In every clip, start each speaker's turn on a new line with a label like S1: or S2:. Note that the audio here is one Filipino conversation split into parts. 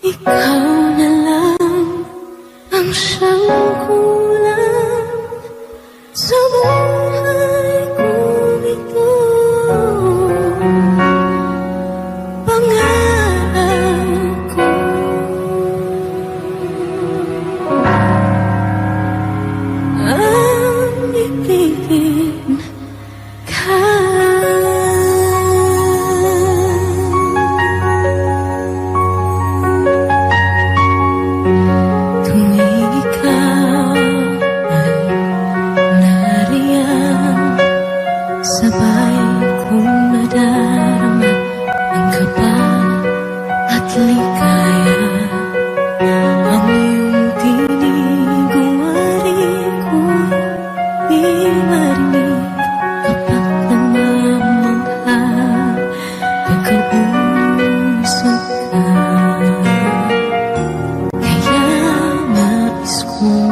S1: Ikaw na lang ang siyang kulang sa buhay kong ito. Pangarap ko ang ibigin ka. Sabay kong nadarama ang kaba at ligaya. Ang iyong tinig uwari ko di marinig kapag namamangha pagkausap ka. Kaya nais kong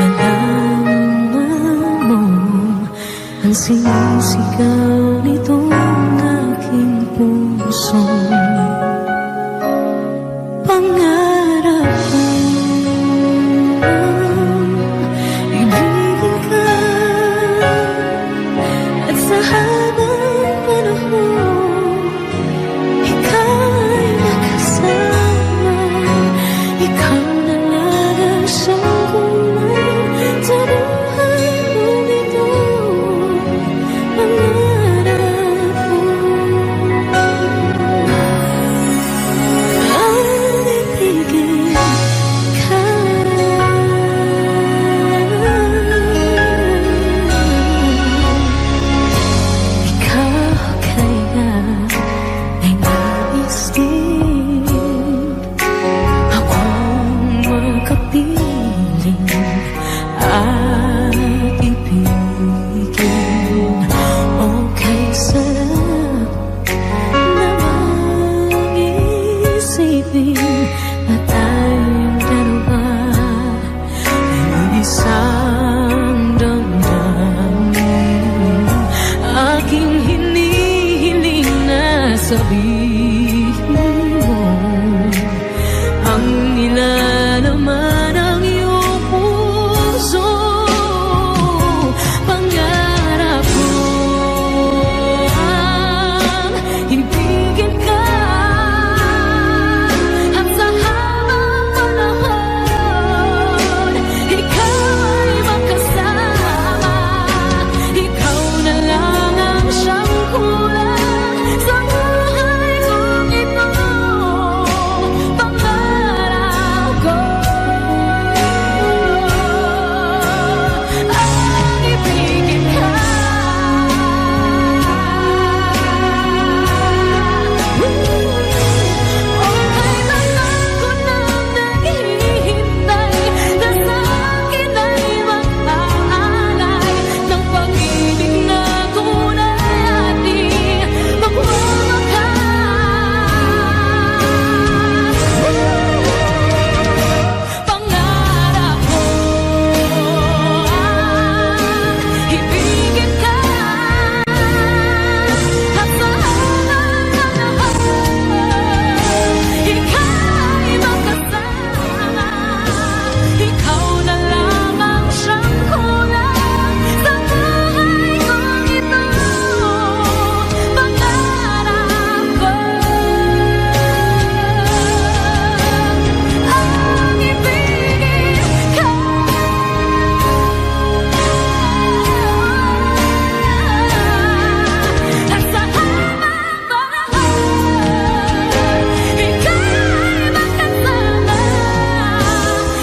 S1: malaman mo ang sinisigaw nitong aking puso. Pangarap kong ibigin ka at sa habang panahon ika'y makasama. Ikaw na lang ang siyang kulang sa buhay kong ito. Na tayong dalawa ay isang damdamin. Aking hinihiling na sabihin mo ang nilalaman ng iyong puso. Pangarap ko ang ibigin ka at sa habang panahon ika'y makasama. Ikaw na lang ang siyang kulang sa buhay kong ito. Pangarap ko ang ibigin ka. Okay lang ako nang naghihintay na sa akin ay mag-aalay ng pag-ibig na tunay at di magwawakas. Pangarap ko ang ibigin ka at sa habang panahon ika'y makasama. Ikaw na lang ang siyang kulang sa buhay kong ito. Pangarap ko ang ibigin ka at sa habang panahon ika'y makasama.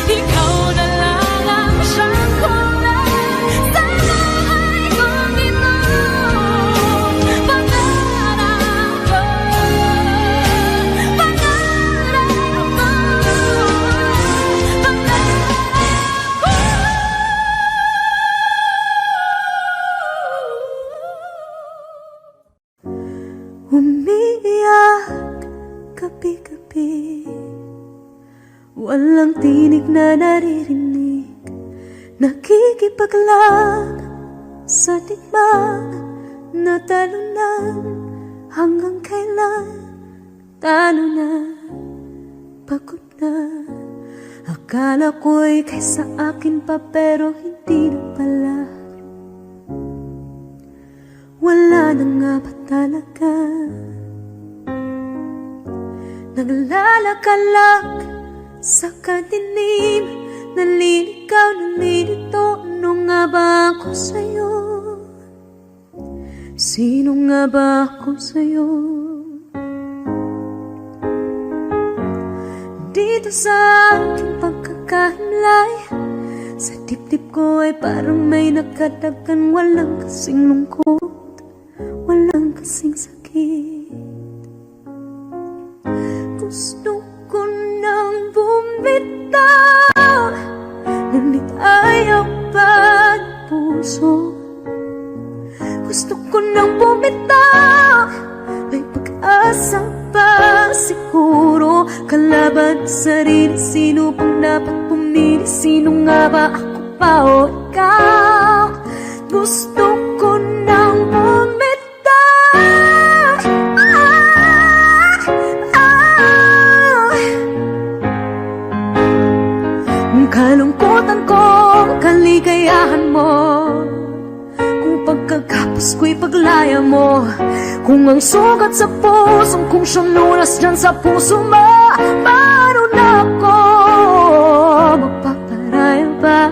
S1: Ikaw na lang ang siyang kulang sa buhay kong ito. Pangarap ko, pangarap ko, pangarap ko. Umiiyak gabi-gabi, walang tinig na naririnig, nakikipaglag sa tikman na talunan. Hanggang kailan talo na, pagod na. na. Akala ko'y kaysa akin pa, pero hindi na pala. Wala na nga ba talaga? Naglalakalag sa kadilim, naliligaw, nalilito. Ano nga ba ako sa'yo? Sino nga ba ako sa'yo? Dito sa aking pagkakahimlay, sa dibdib ko ay parang may nakadagan. Walang kasing lungkot, walang kasing sakit. Gusto ko nang bumitaw, ngunit ayaw pa ng puso. Gusto ko nang bumitaw, may pag-asa pa siguro. Kalaban sa sarili, sino pang dapat pumili? Sino nga ba, ako pa o ikaw? Gusto ko nang bumitaw. Ang kalungkutan ko, kaligayahan mo. Kung pagkagapos ko'y paglaya mo. Kung ang sugat sa pusong, kung siyang lunas dyan sa puso mo, paano na ako magpaparaya ba?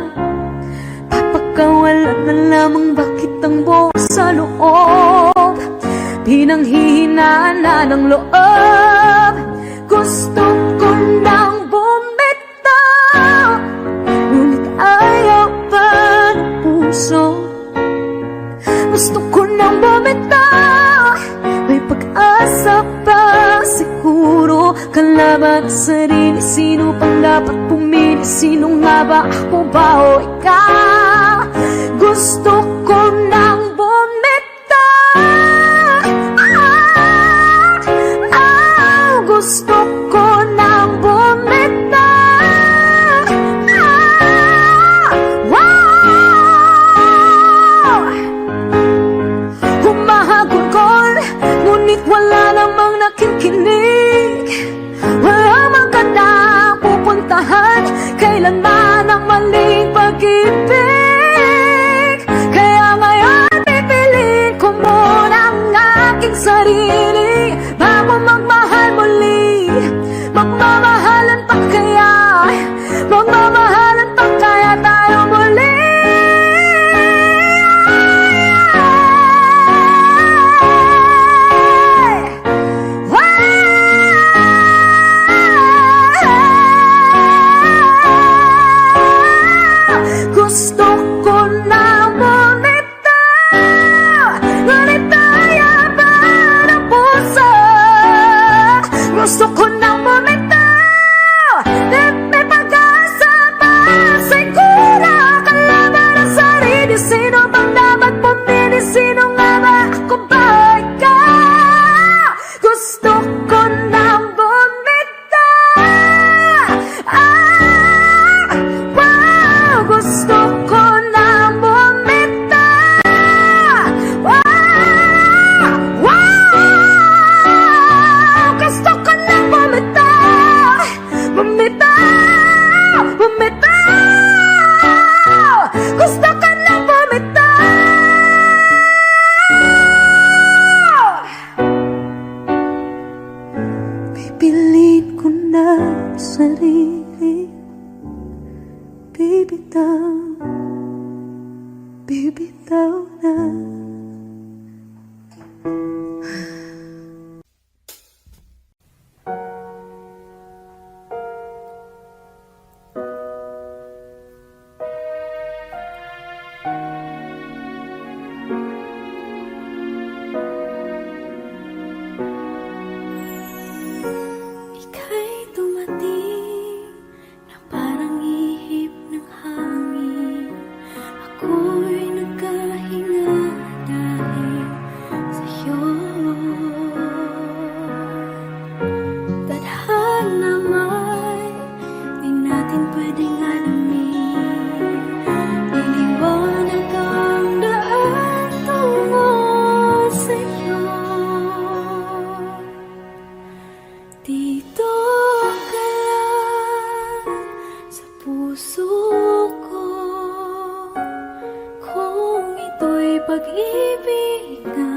S1: Papakawalan na lamang, bakit ang buo sa loob? Pinanghihinaan na ng loob. Gusto ko nang bumitaw, ngunit ayaw pa ng puso. Gusto ko nang bumitaw, may pag-asa pa siguro. Kalaban sa sarili, sino pang dapat pumili? Sino nga ba, ako ba o ikaw? Gusto ko nang bumitaw. Gusto ko nang bumitaw. Humahagulgol, ngunit wala namang nakikinig. Wala mang gandang pupuntahan, kailanman ang maling pag-ibig. Kaya ngayon pipiliin ko muna ang aking sarili bago magmahal muli. Magmamahalan pa kaya? Magmamahalan pa kaya tayo muli? Gusto ko na bumitaw, ngunit ayaw pa ng puso. Gusto ko nang bumitaw, may pag-asa pa siguro. Kalaban ang sarili, sino bang dapat pumili? Sino nga ba, ako ba ikaw? Gusto ko nang bumitaw. Gusto ko nang bumitaw. Gusto ko nang bumitaw. Bumitaw, bumitaw. Gusto ko nang bumitaw. Pipiliin ko na ang sarili. Bibitaw, bibitaw na. Ika'y dumating na parang ihip ng hangin. Ako'y nagkahintay. pag-ibig na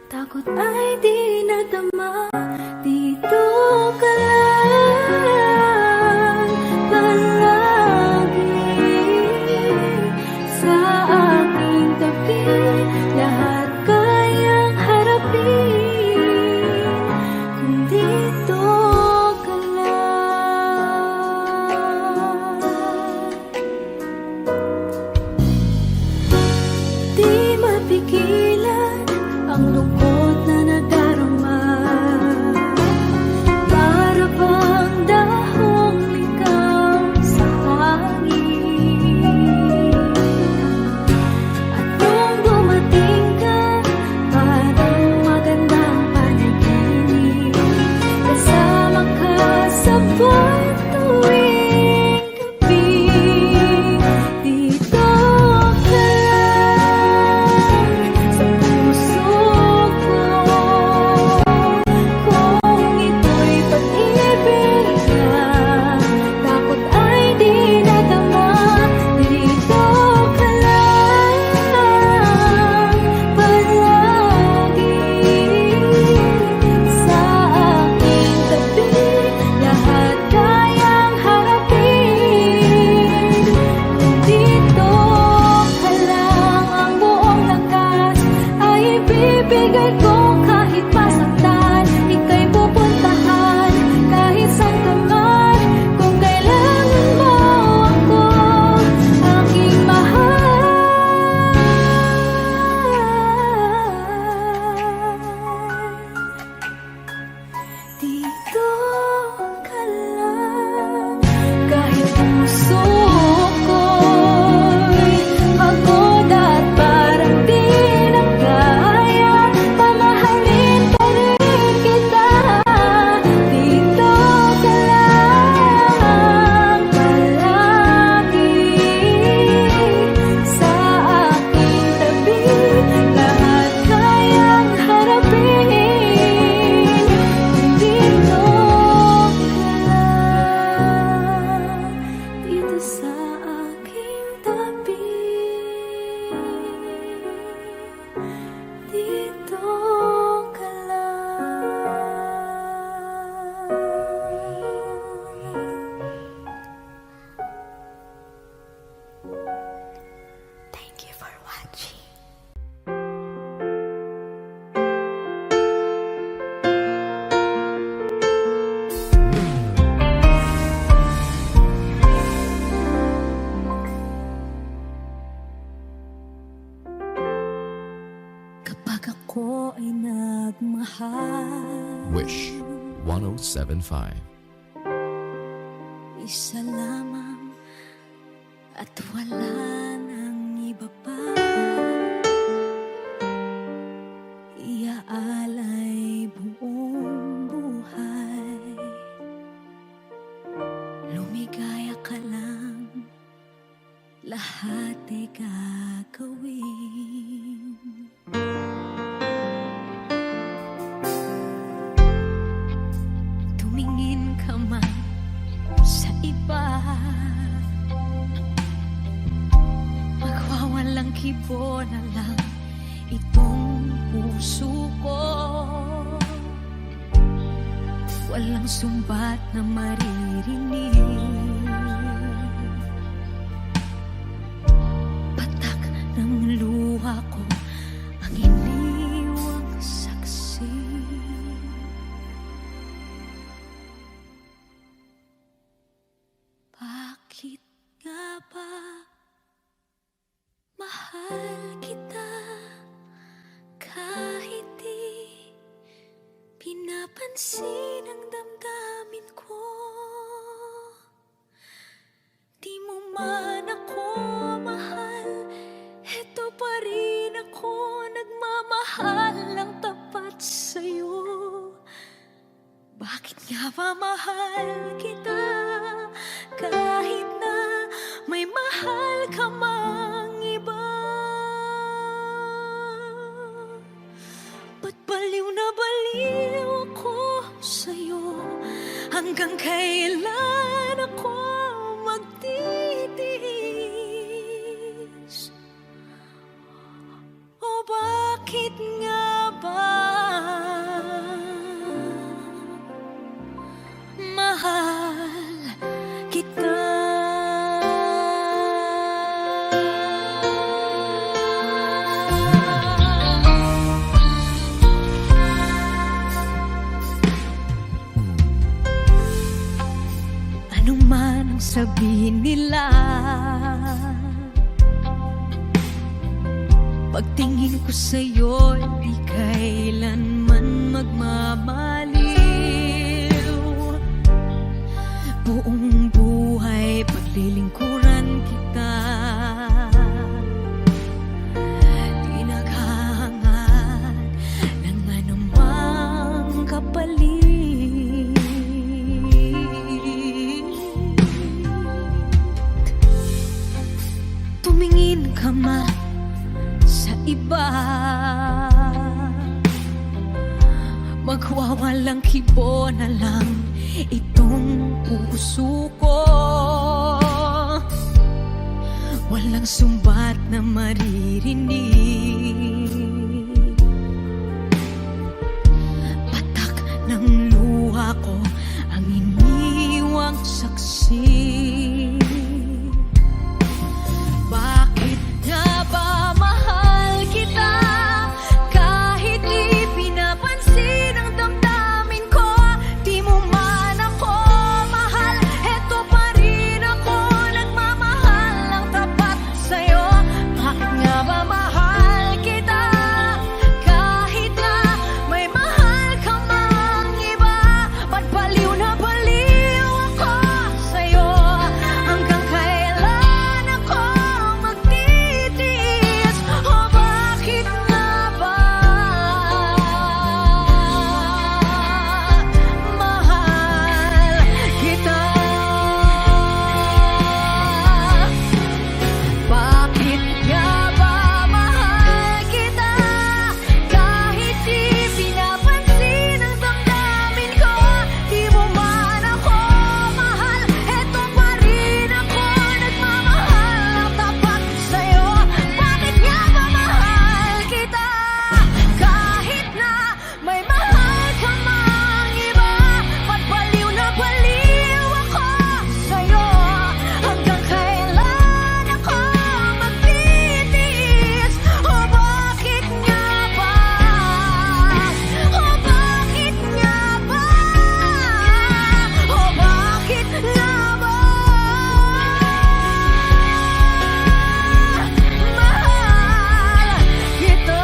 S1: takot ay di nadama. Dito ka lang palagi sa aking tabi. Lahat kayang harapin kung dito ka lang. Di mapigilan ang lungkot na nadarama. Para bang dahong ikaw sa hangin. At nung dumating ka, parang magandang panaginip. Kasama ka sa buwan tuwing gabi. Dito ka lang sa puso ko. Kung ito'y pag-ibig na takot ay di nadama. Dito ka lang palagi sa aking tabi. Lahat kayang harapin kung dito ka lang. Ang buong lakas ay ibibigay ko kahit masaktan. Ika'y pupuntahan kahit saan ka man. Kung kailangan mo ako, aking mahal. Dito ka lang. Kahit puso ko'y pagod at parang di na kaya, pamahalin pa rin kita. Dito ka lang palagi sa aking tabi. Lahat kayang harapin kung dito ka lang. Dito sa aking tabi. Dito ka lang. Thank you for watching. Kapag ako ay nagmahal,
S2: Wish 1075.
S1: isa lamang at wala nang iba pa. Iaalay buong buhay. Lumigaya ka lang, lahat ay gagawin. Tumingin ka man sa iba, magwawalang kibo na lang itong puso ko. Walang sumbat na maririnig. Patak ng luha ko ang iniwang saksi. Bakit nga ba mahal kita kahit di pinapansin ang damdamin ko? Di mo man ako mahal, eto pa rin ako nagmamahal ng tapat sa'yo. Bakit nga ba mahal kita kahit na may mahal ka mang iba? Ba't baliw na baliw ako sa'yo? Hanggang kailan ako magtitiis? kita. Ano man ang sabihin nila, pagtingin ko sa'yo, di kailanman magmamaliw. Buong buhay paglilingkuran kita, di naghahangad ng anumang kapalit. Tumingin ka man sa iba, magwawalang kibo na lang itong puso ko. Walang sumbat na maririnig, patak ng luha ko ang iniwang saksi. Bakit nga ba mahal kita kahit di pinapansin ang damdamin ko? Di mo man ako mahal, eto pa rin ako nagmamahal ng tapat sa'yo. Bakit nga ba mahal kita kahit na may mahal ka mang iba? Ba't baliw na baliw ako sa'yo? Hanggang kailan ako magtitiis? O bakit nga ba mahal kita? Bakit nga ba mahal kita kahit di pinapansin ang damdamin ko? Di mo man ako mahal, eto pa rin ako nagmamahal ng tapat sa'yo. Bakit nga ba mahal kita kahit na may mahal ka mang iba? Ba't baliw na baliw ako sa'yo? Hanggang kailan ako magtitiis? O bakit nga ba? O bakit nga ba? O bakit nga ba? Mahal kita.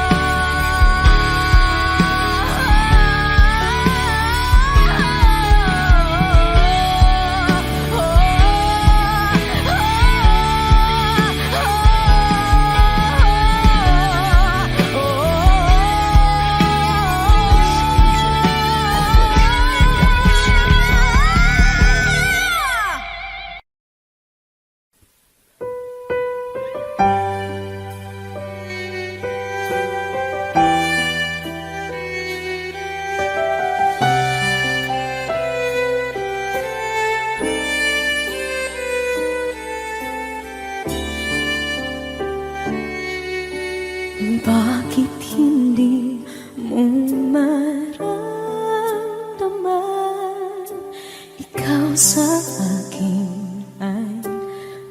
S1: Bakit hindi mo maramdaman ikaw sa akin ay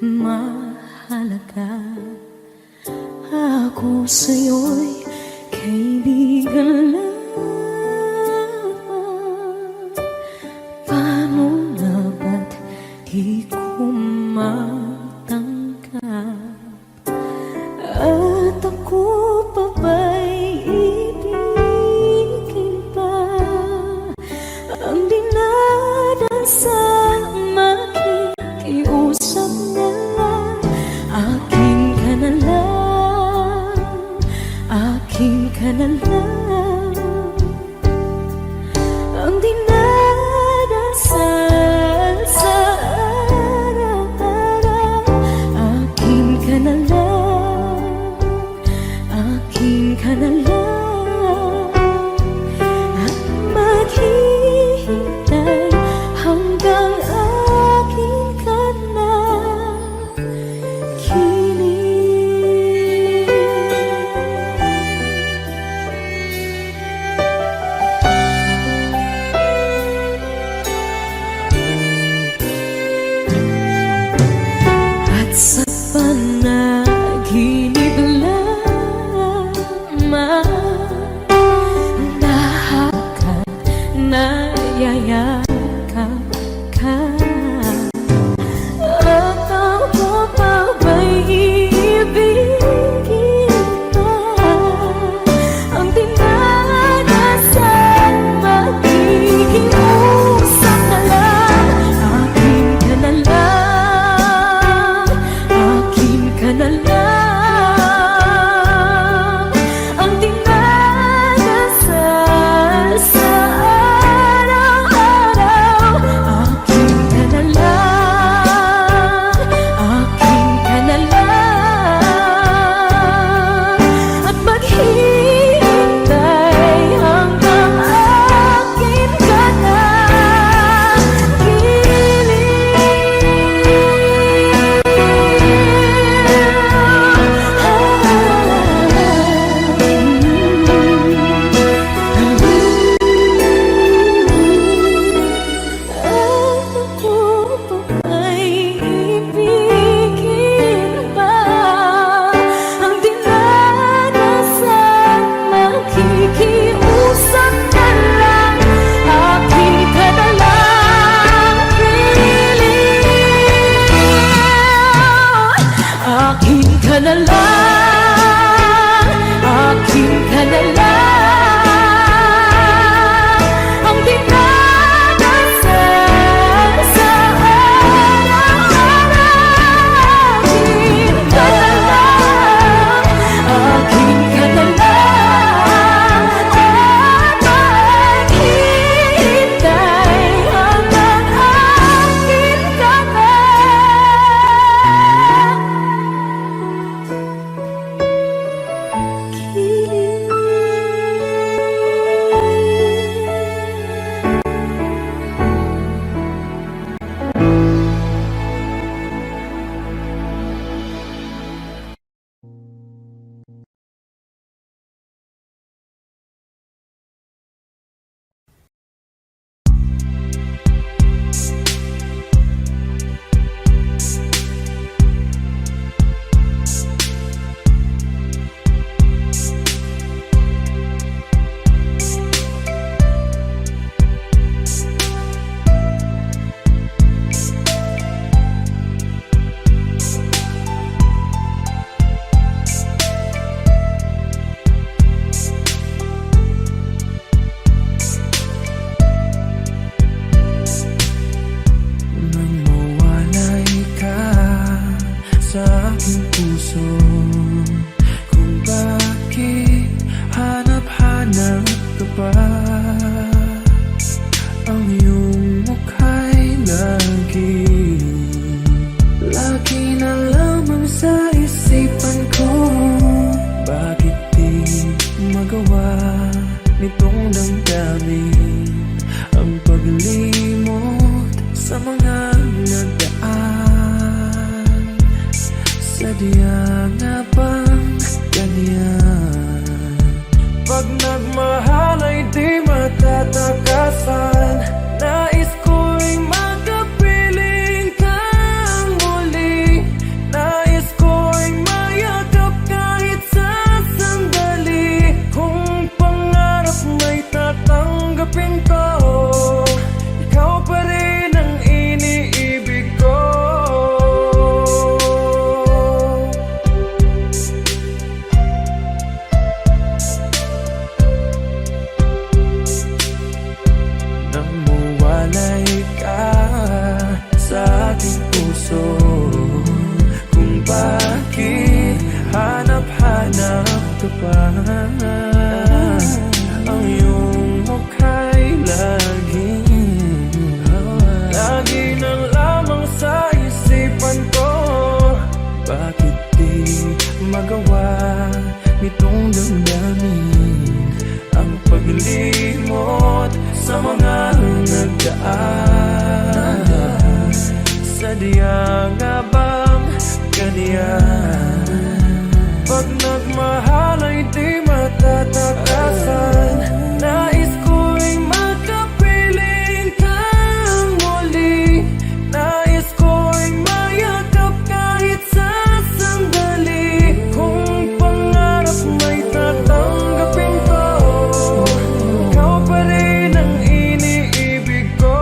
S1: mahalaga? Ako sa'yo'y kaibigan lang. Paano na ba't di ko matanggap? At ako pa ba'y ibigin pa? Ang dinadasang makikiusap na lang. Akin ka na lang, akin ka na lang. Ang dinadasal sa araw-araw
S3: Sadya nga bang ganyan? Pag nagmahal ay di matatakasan. Nais ko'y makapiling kang muli. Nais ko'y mayakap kahit sa sandali. Kung pangarap may tatanggapin ko, ikaw pa rin ang iniibig ko. Namuwalay ka sa aking puso, kung bakit hanap-hanap ka pa. Ang iyong mukha'y lagi na lamang sa isipan ko. Bakit di magawa nitong damdamin ang paglimot sa mga nagdaan? Sadya nga bang ganyan? Pag nagmahal ay di matatakasan. Nais ko'y makapiling kang muli. Nais ko'y mayakap kahit sa sandali. Kung pangarap may tatanggapin ko, ikaw pa rin ang iniibig ko.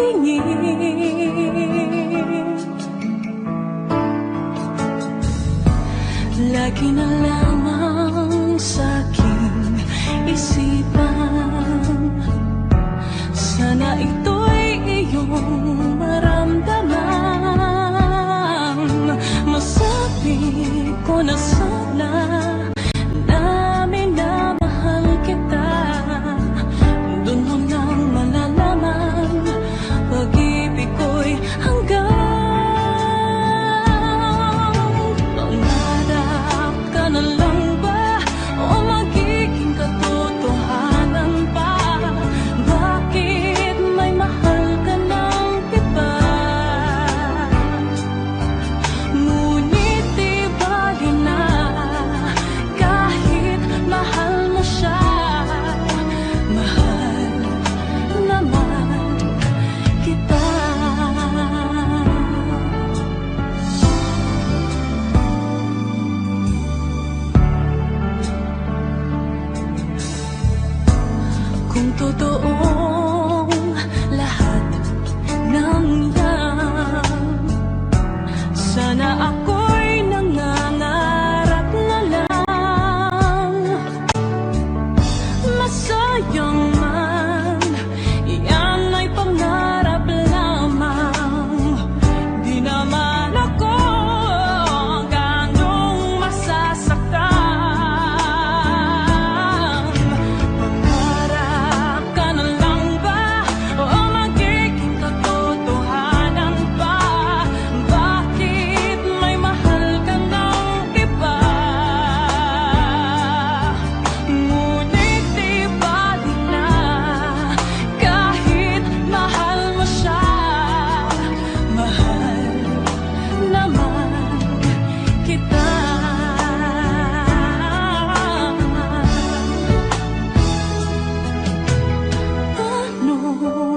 S3: tingin. Lagi na lamang sa'king isipan, sana ito'y iyong maramdaman. Masabi ko na sana na minamahal kita. Doon mo nang malalaman, pag-ibig ko'y hanggang. Pangarap ka na lang ba o magiging katotohanan pa? Bakit may mahal ka ng iba? Ngunit di bali na kahit mahal mo siya. Mahal naman kita. Kung totoong lahat ng yan, sana ako'y nangangarap na lang. Masayang man, iyan ay pangarap lamang. Di naman ako ganong masasaktan. Pangarap ka na lang ba o magiging katotohanan pa? Bakit may mahal ka ng iba? Ngunit di bali na kahit mahal mo siya. Mahal naman kita. Ano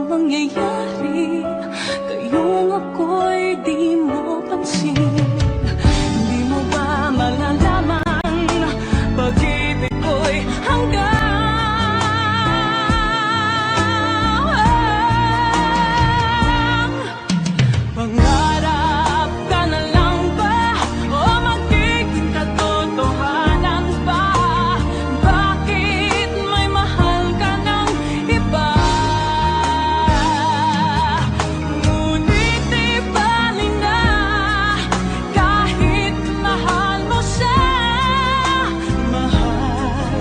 S3: mangyayari kayong ako'y di mo pansin? Di mo ba malalaman, pag-ibig ko'y hanggang. Pangarap ka na lang ba o magiging katotohanan pa? Bakit may mahal ka ng iba? Ngunit di bali na kahit mahal mo siya. Mahal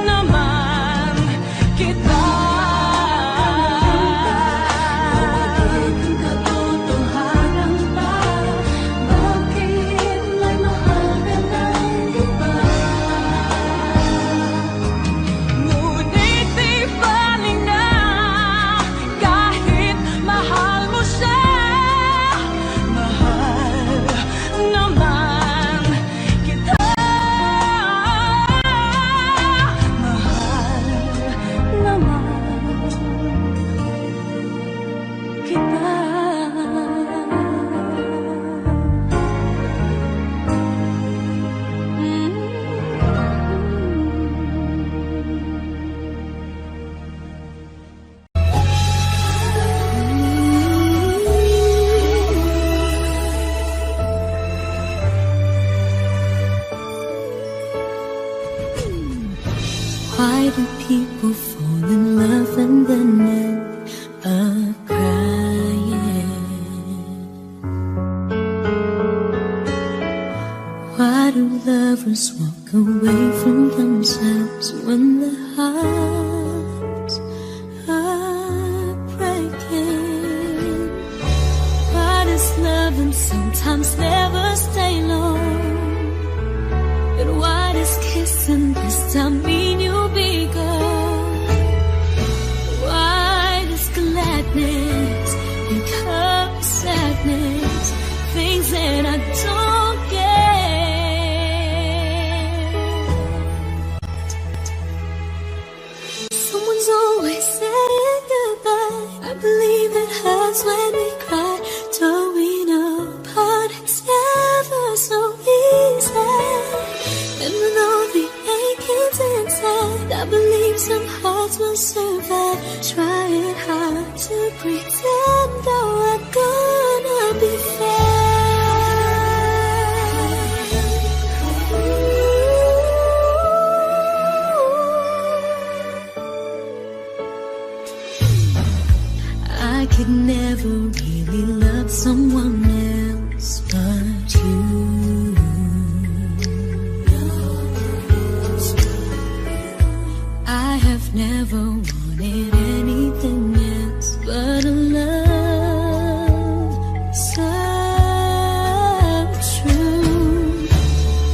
S3: naman kita. Katotohanan pa, bakit may mahal ka ng iba? Ngunit di bali na kahit mahal mo siya. Mahal naman kita. Mahal naman kita.
S1: Why do people fall in love and then end up crying? Why do lovers walk away from themselves when their hearts are breaking? Why does loving sometimes never stay long? But why does kissing this time mean you'll be gone? Why does gladness become sadness? Things that I don't get. Someone's always saying goodbye. I believe it hurts when we cry. Towing apart, it's never so easy. And with all the aching inside, I believe some hearts will survive. Try Trying hard to pretend that we're gonna be fair. I could never really love someone else but you. I have never wanted anything else but a love so true.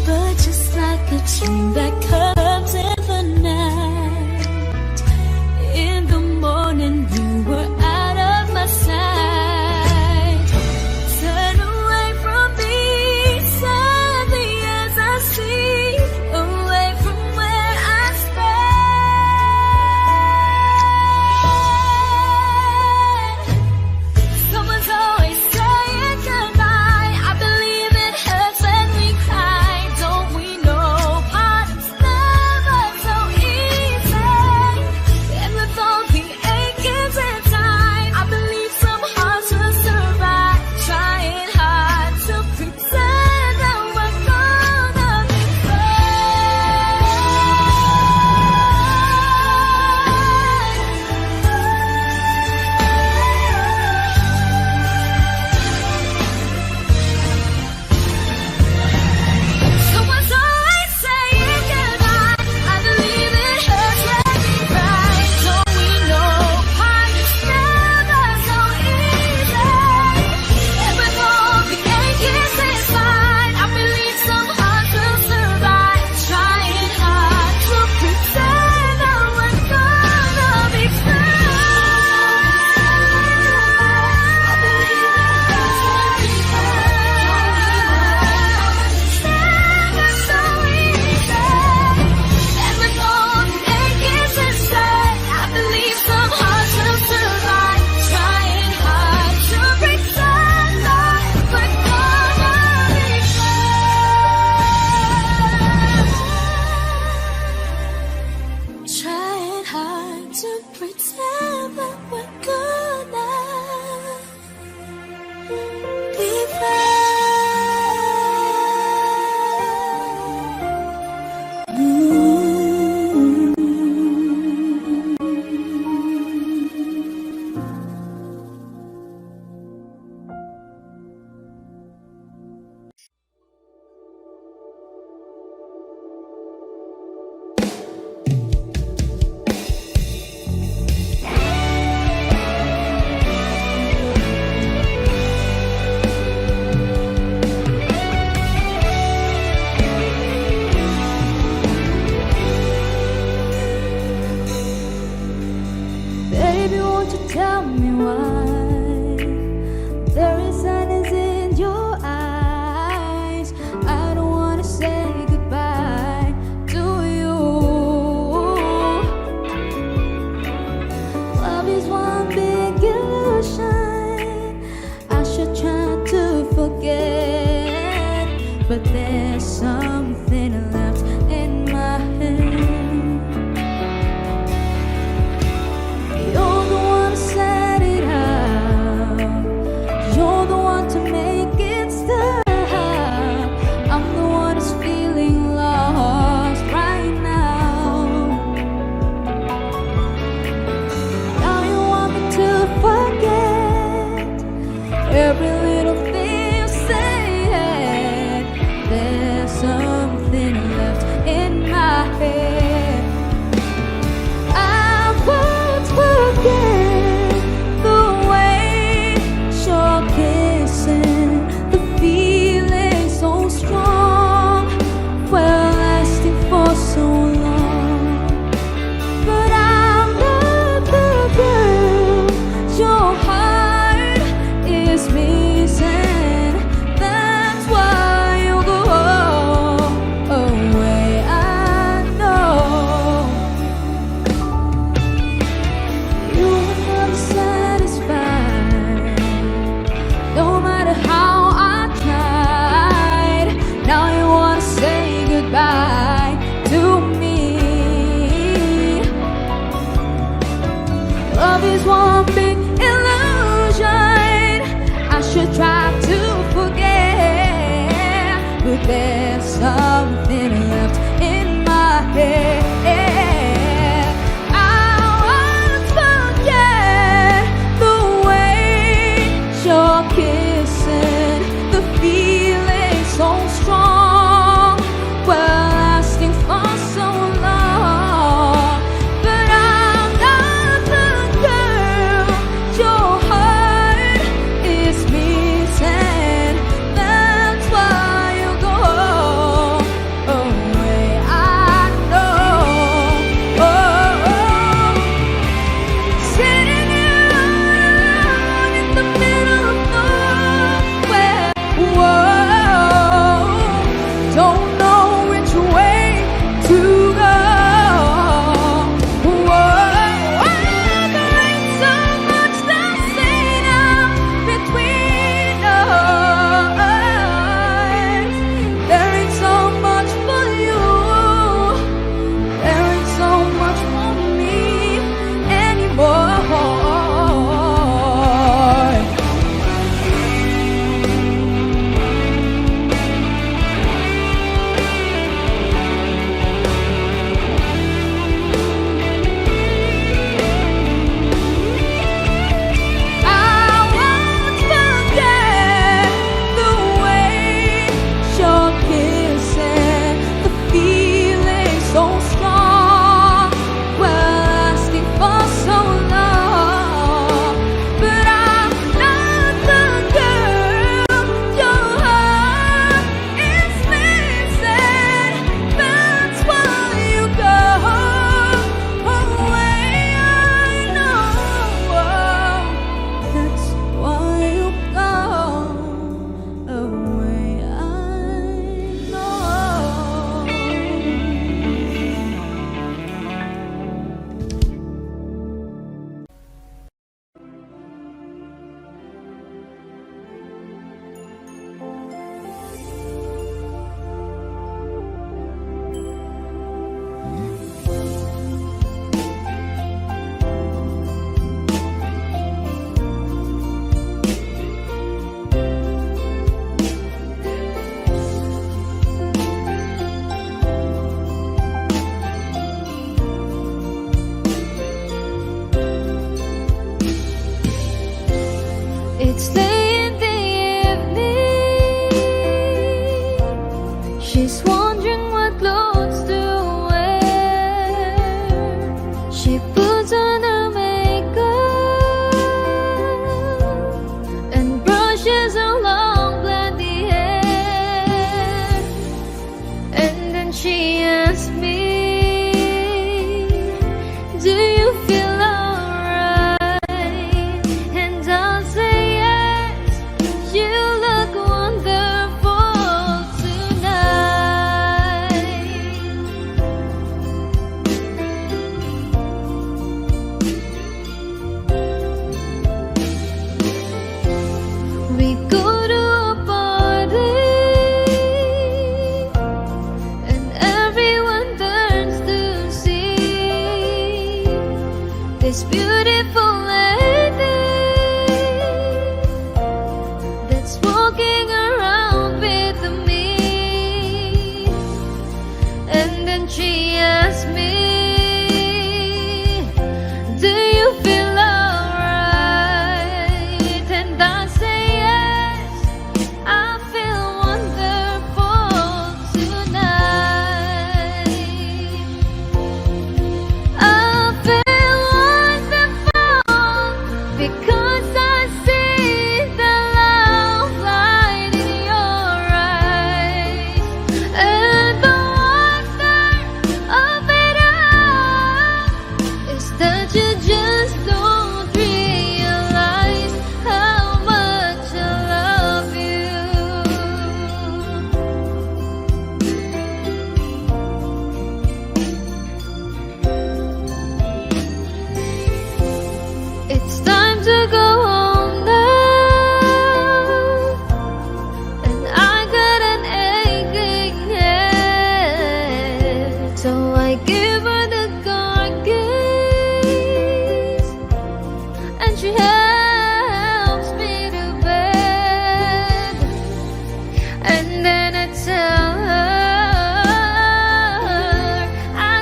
S1: But just like a dream that comes in the night, in the morning you were out of my sight. Turn away from me, sadly as I see, away from where I stand. Someone's always saying goodbye. I believe it hurts when we cry. Don't we know parting's never so easy? And with all the achings inside, I believe some hearts will survive. Trying hard to pretend that we're gonna be Someone's always saying goodbye. I believe it hurts when we cry. Don't we know parting's never so easy? And with all the achings inside, I believe some hearts will survive. Trying hard to pretend that we're gonna be friends. I believe it hurts when we never so easy. And with all the achings inside, I believe some hearts will survive. Trying hard to pretend that we're gonna be friends. Trying hard to pretend that we're gonna be Baby, won't you tell me why there is sadness in your eyes? I don't wanna say goodbye to you. Love is one big illusion. I should try to forget, but there's something left in my head. You're the one who said
S4: It's late in the evening. She's wondering what clothes to wear. She puts on her makeup and brushes her long blondy hair. And then she asks me, do you feel alright? And I'll say, you look wonderful tonight. We go to a party and everyone turns to see this beautiful lady that's walking around with me. And then she asks me, do you feel alright? And I say yes, I feel wonderful tonight. I feel wonderful because I see the love light in your eyes. And the wonder of it all is that you just don't realize how much I love you. It's time to go home now, and I got an aching head. So I give her the car keys, and she helps me to bed. And then I tell her I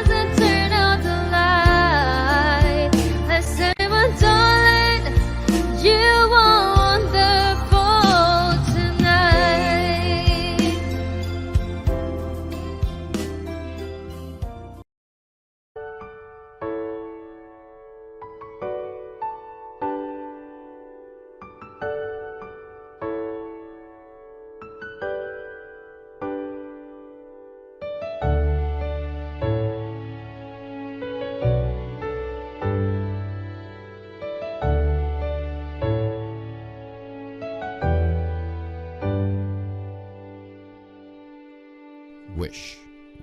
S4: You're wonderful tonight.
S2: Wish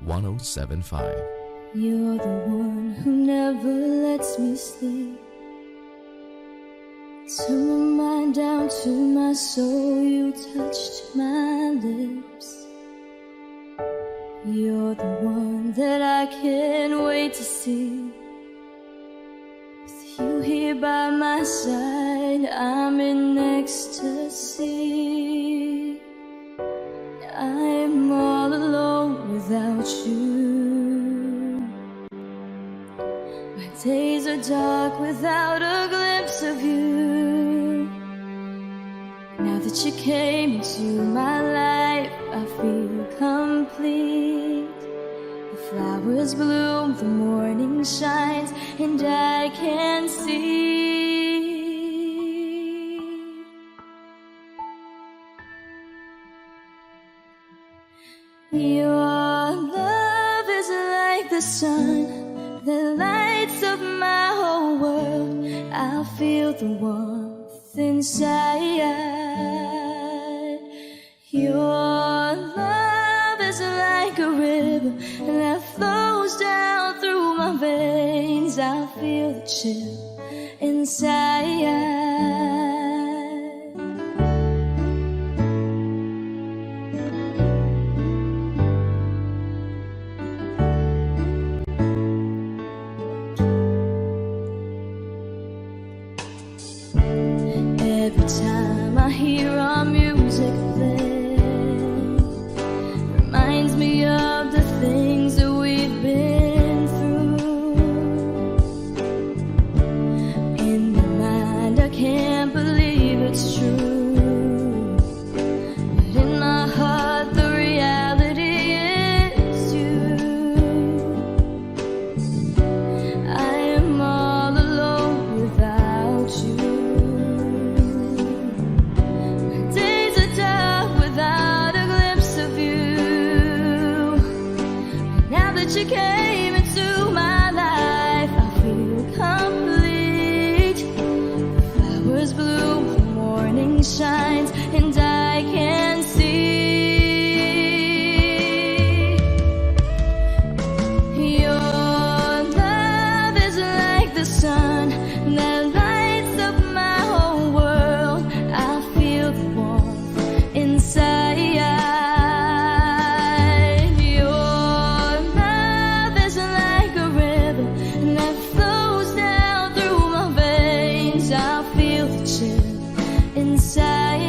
S2: 1075.
S1: You're the one who never lets me sleep. Turn my mind down to my soul, you touched my lips. You're the one that I can't wait to see. With you here by my side, I'm in ecstasy. I'm all alone without you. My days are dark without a glimpse of you. Now that you came into my life, I feel complete. The flowers bloom, the morning shines, and I can see. Your love is like the sun that lights up my whole world. I feel the warmth inside. Your love is like a river that flows down through my veins. I feel the chill inside. Every time I hear our music play, reminds me of the things that we've been through. In my mind, I can't believe it's true, but in my heart, the reality is you. I am all alone without you. You came into my life, I feel complete. The flowers bloom, the morning shines, and I can see. Your love is like the sun that lights up my whole world. I feel the warmth inside. Inside.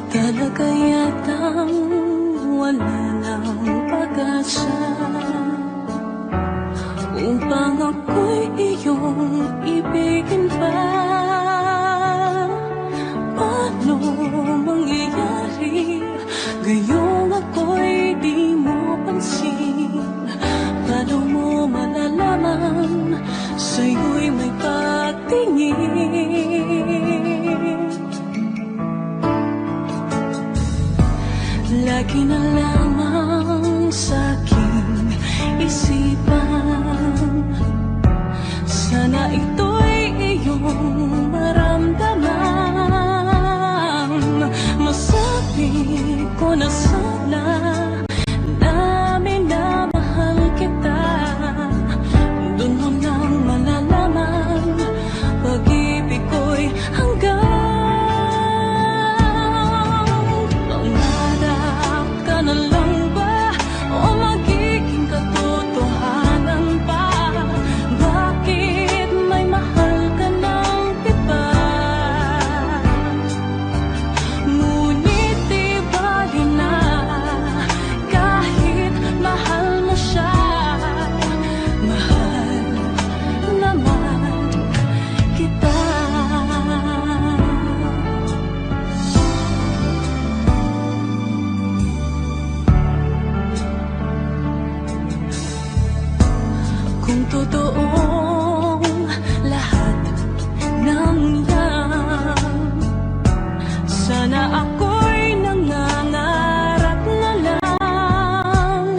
S3: Talaga yatang wala ng pag-asa upang ako'y iyong ibigin pa. Paano mangyayari gayong ako'y di mo pansin? Paano mo malalaman sa'yo'y may pagtingin? Lagi na lamang sa'king isipan, sana ito'y iyong maramdaman. Masabi ko na sana na minamahal kita. Doon mo nang malalaman pag-ibig ko'y hanggang na lang ba o magiging katotohanan pa? Bakit may mahal ka ng iba? Ngunit di bali na kahit mahal mo siya. Mahal naman kita. Kung totoong lahat ng yan, sana ako'y nangangarap na lang.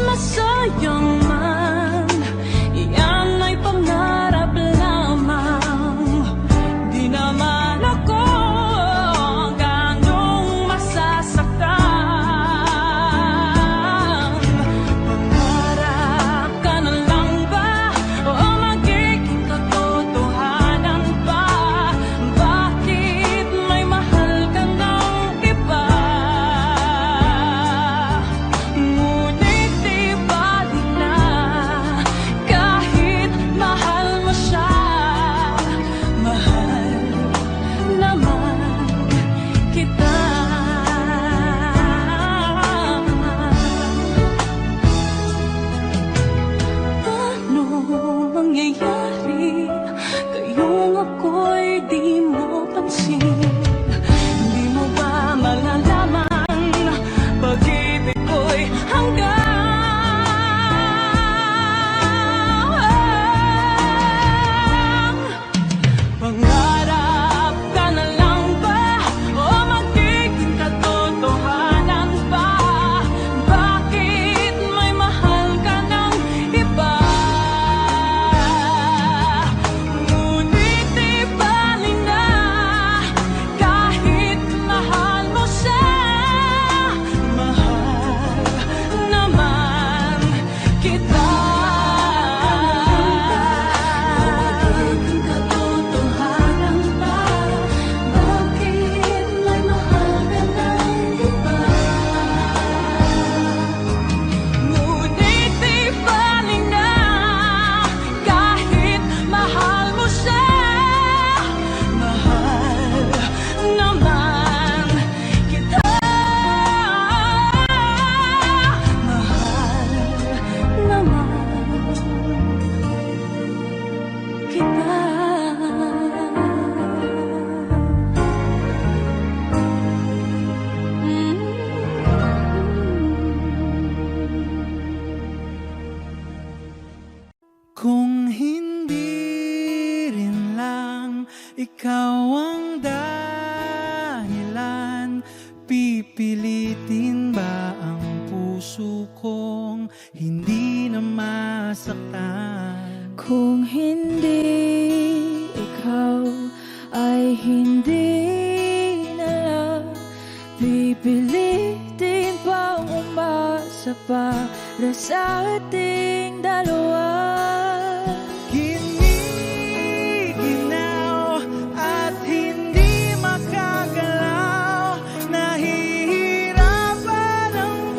S3: Masayang man, yan ay pangarap lamang. Di naman ako ganong masasaktan. Mangyayari kayong ako'y di mo pansin? Di mo ba malalaman pag-ibig ko'y hanggang pangarap ka na lang ba o magiging katotohanan pa? Bakit may mahal ka ng iba? Ngunit di bali na kahit mahal mo siya. Mahal naman kita. Magiging katotohanan pa? Bakit may mahal ka ng iba? Ngunit di bali na kahit mahal mo siya. Mahal naman kita. Mahal naman kita.
S5: Kung hindi rin lang ikaw ang dahilan, pipilitin ba ang puso kong hindi na masaktan?
S4: Kung hindi ikaw ay hindi na lang, pipilitin bang umasa para sa ating dalawa?
S5: Giniginaw at hindi makagalaw, nahihirapan ang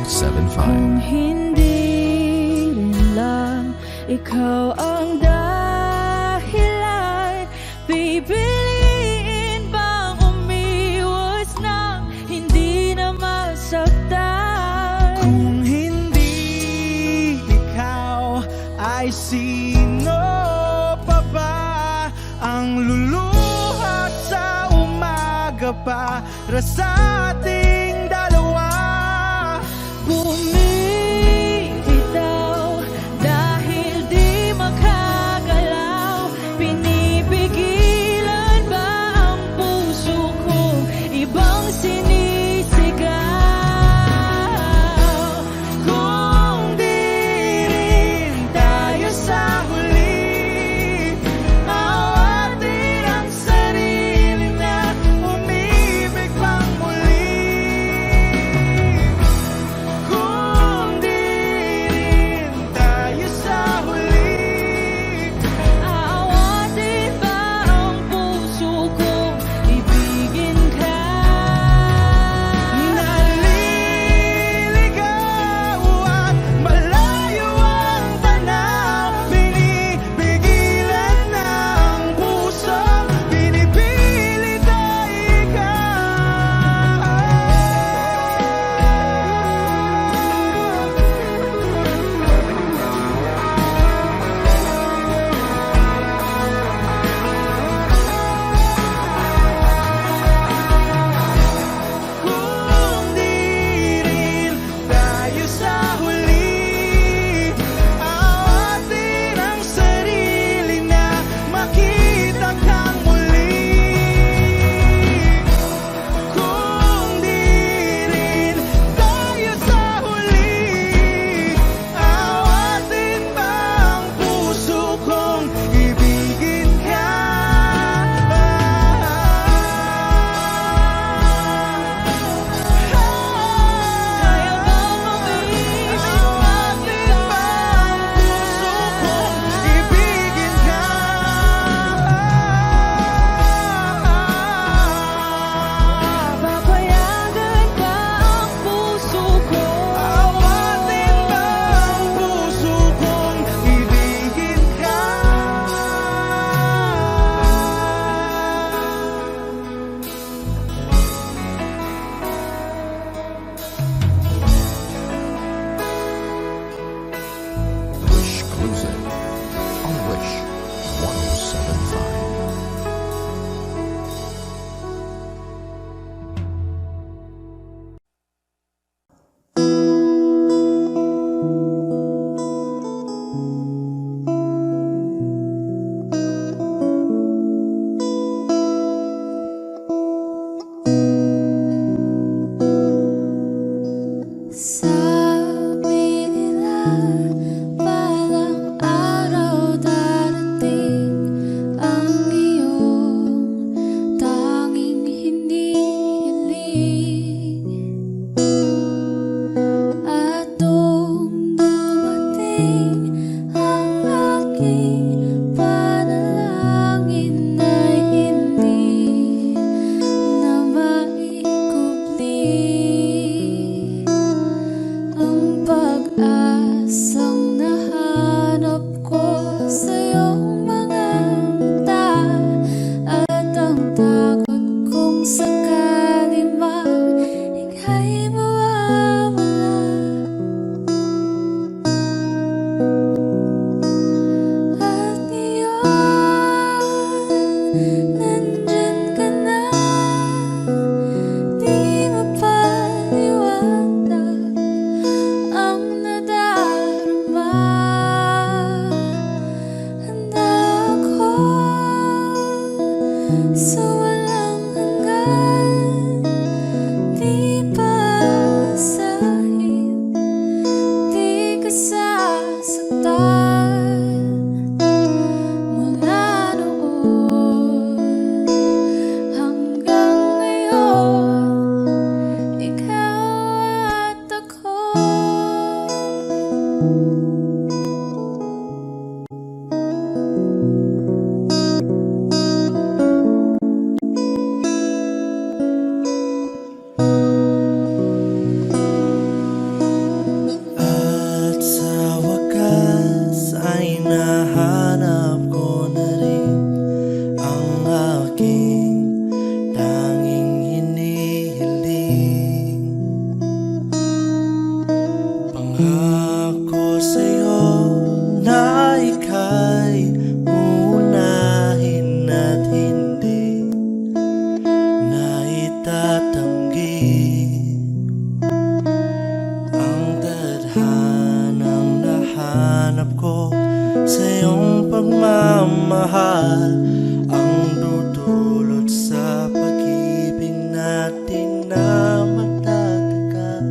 S2: 1075.
S3: Hindi rin lang ikaw ang dahilan, pipiliin bang umiwas na hindi na masaktan?
S5: Kung hindi ikaw, ay sino pa ba ang luluha sa umaga para sa ating dalawa?
S3: Bumibitaw dahil di makagalaw, pinipigilan ba ang puso kong ibang sinisigaw? Kung di rin tayo sa huli, awatin ang sarili na umibig pang muli.
S6: Pangako sa'yo na ika'y uunahin at hindi na itatanggi ang tadhanang nahanap ko sa iyong pagmamahal, ang dudulot sa pag-ibig natin na matatagal.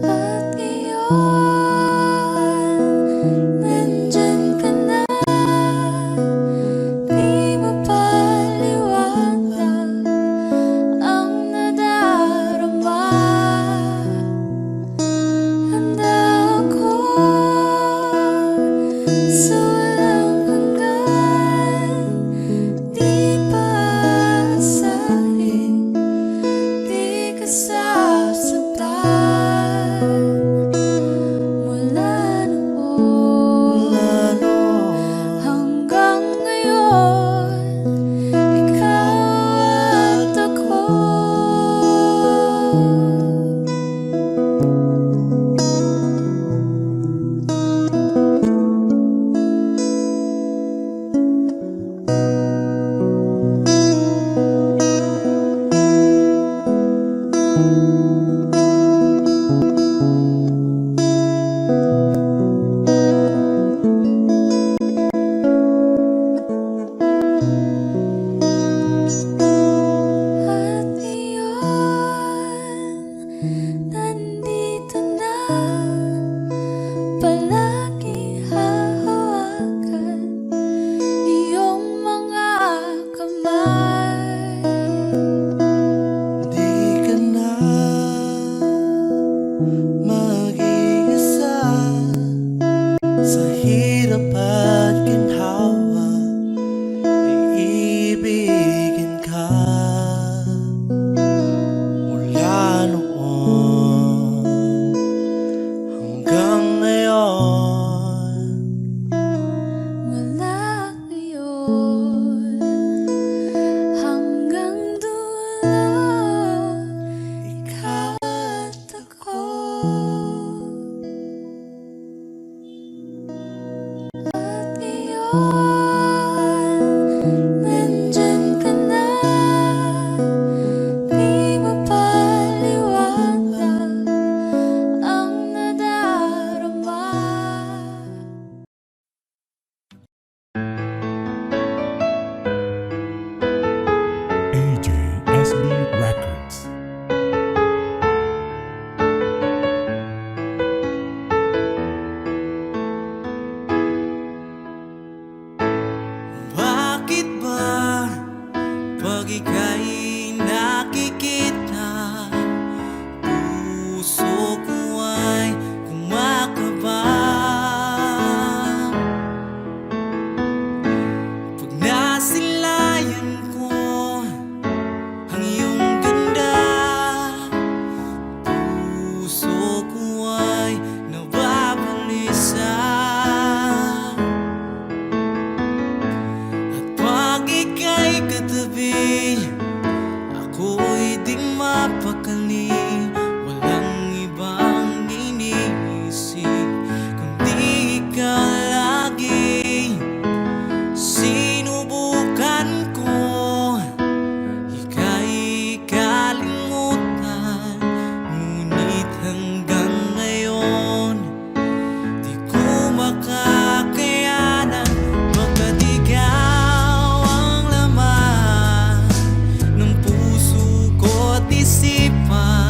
S4: At ngayon, nandyan ka na. Di mapaliwanag ang nadarama. Handa ako sa walang hanggan. Di paasahin, di ka sasaktan. Mula noon hanggang ngayon, ikaw at ako. At ngayon, nandito na. Palagi hahawakan iyong mga kamay.
S6: Di ka na mag-iisa sa hirap at ginhawa, iibigin ka mula noon hanggang ngayon.
S4: Mula ngayon hanggang dulo, ikaw at ako. At ngayon, nandyan ka na. Di mapaliwanag ang nadarama.
S7: AJSB Records.
S6: Bakit ba pag ika'y nakikita, puso ko ay kumakaba? Pag nasilayan ko ang iyong ganda, puso ko ay nababalisa. At pag ika'y katabi, ako'y di mapakali. Walang ibang iniisip kundi ikaw lagi. Sinubukan ko ika'y kalimutan, ngunit hanggang ngayon di ko makakayanan. Baga't ikaw ang laman ng puso ko't isipan,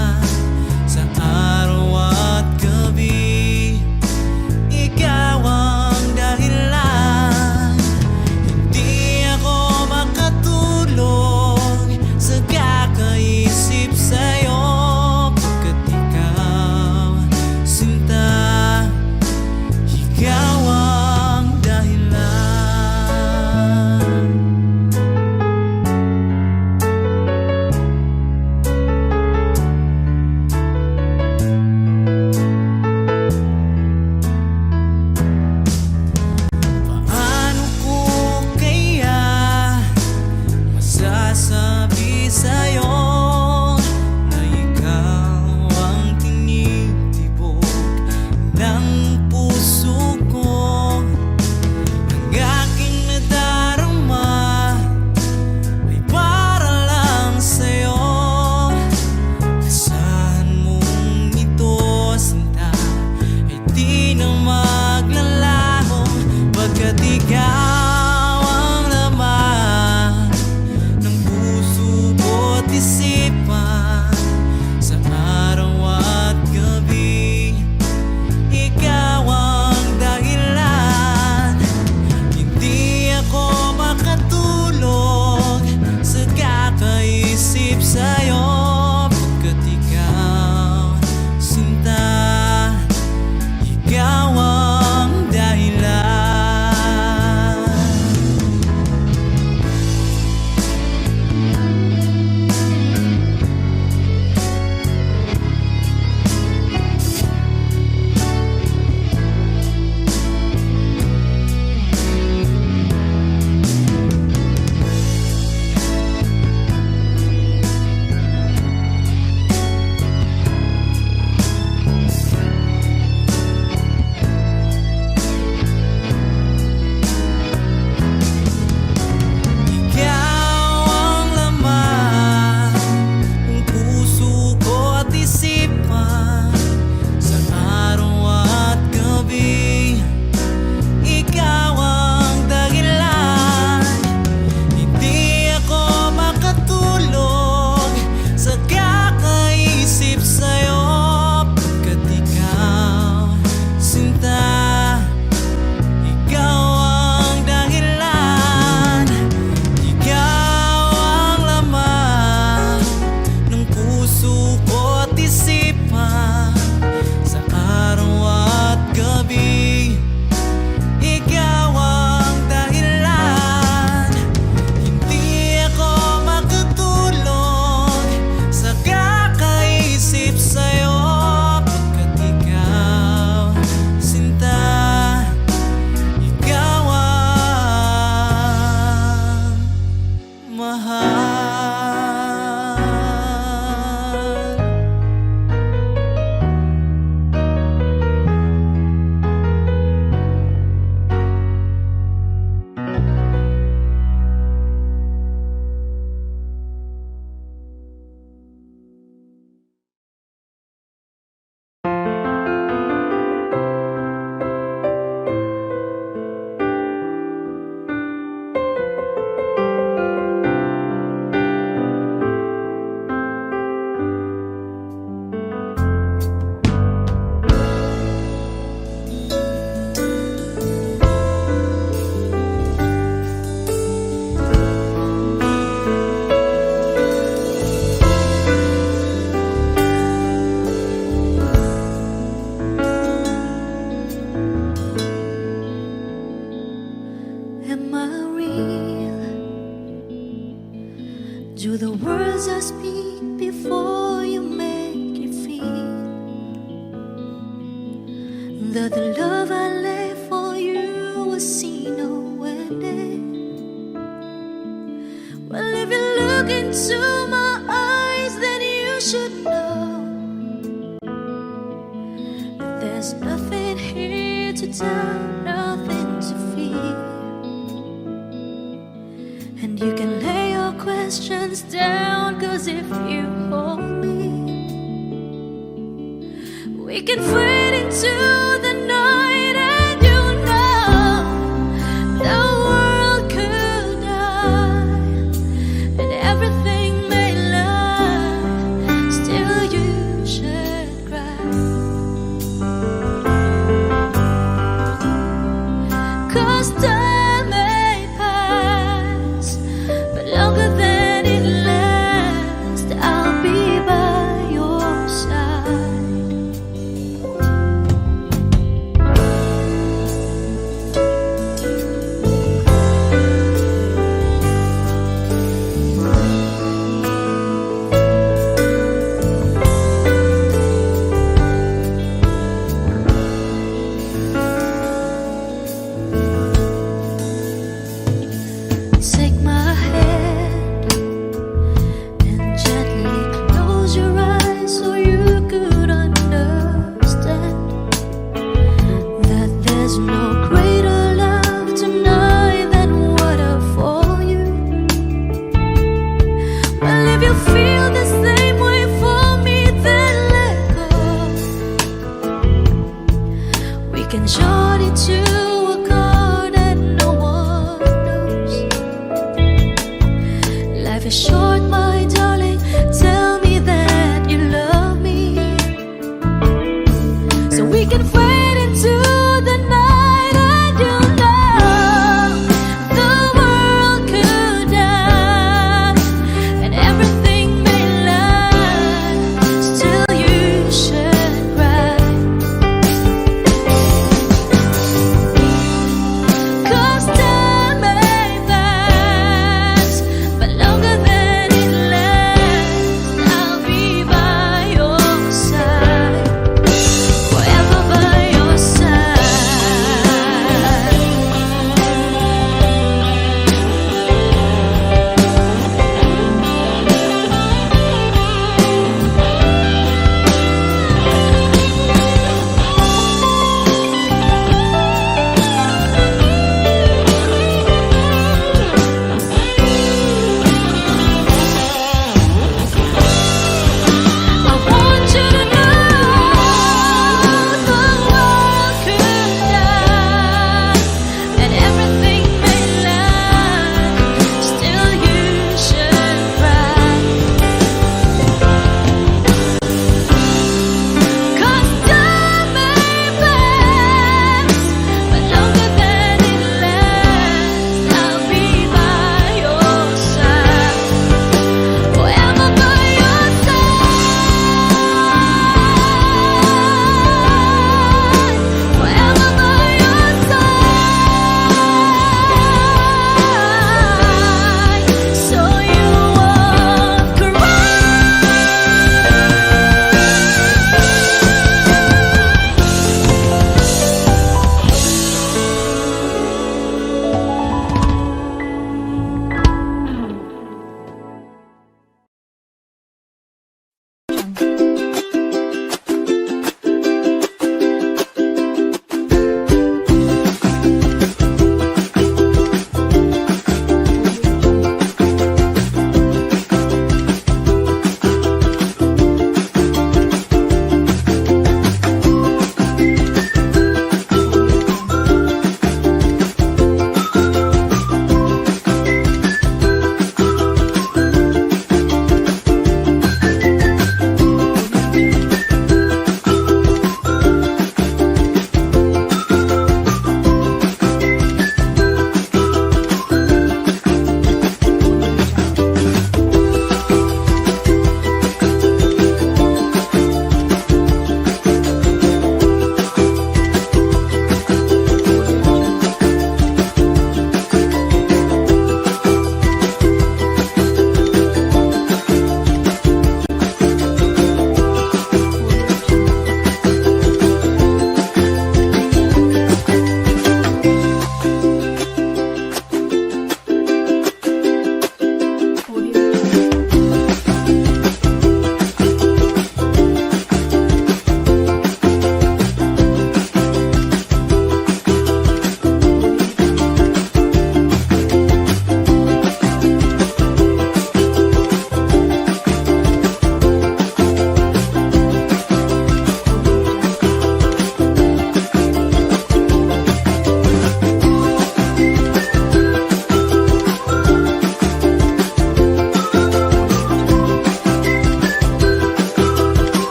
S1: Though the love I lay for you was seen no ending. Well, if you look into my eyes, then you should know that there's nothing here to tell, nothing to fear. And you can lay your questions down, 'cause if you hold me, we can fade into